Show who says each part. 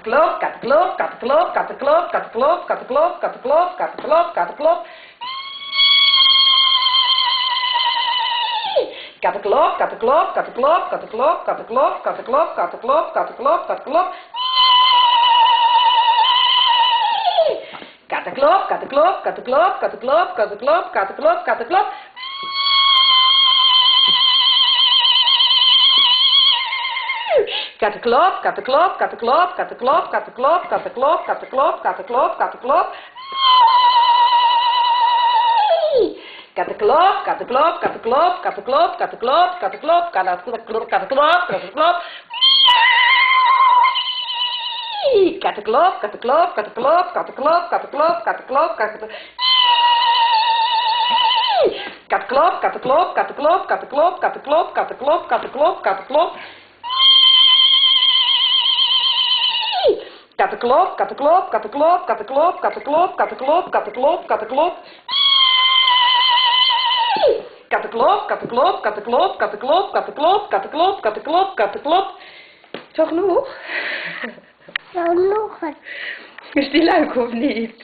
Speaker 1: Katteklop, katteklop, katteklop, katteklop, katteklop, katteklop, katteklop, katteklop, katteklop. Katteklop, katteklop, katteklop, katteklop, katteklop, katteklop, katteklop, katteklop, katteklop. Katteklop, katteklop, katteklop, katteklop, katteklop, katteklop, katteklop. Katteklop, katteklop, katteklop, katteklop, katteklop, katteklop, katteklop, katteklop, katteklop. Katteklop, katteklop, katteklop, katteklop, katteklop, katteklop, katteklop, katteklop, katteklop. Katteklop, katteklop, katteklop, katteklop, katteklop, katteklop, katteklop. Katteklop, katteklop, katteklop, katteklop, katteklop, katteklop, katteklop, katteklop. Katteklop, katteklop, katteklop, katteklop, katteklop, katteklop, katteklop, katteklop. Katteklop, katteklop, katteklop, katteklop, katteklop, katteklop, katteklop, katteklop. Zo genoeg?
Speaker 2: Nou, nog een.
Speaker 1: Is die leuk of niet?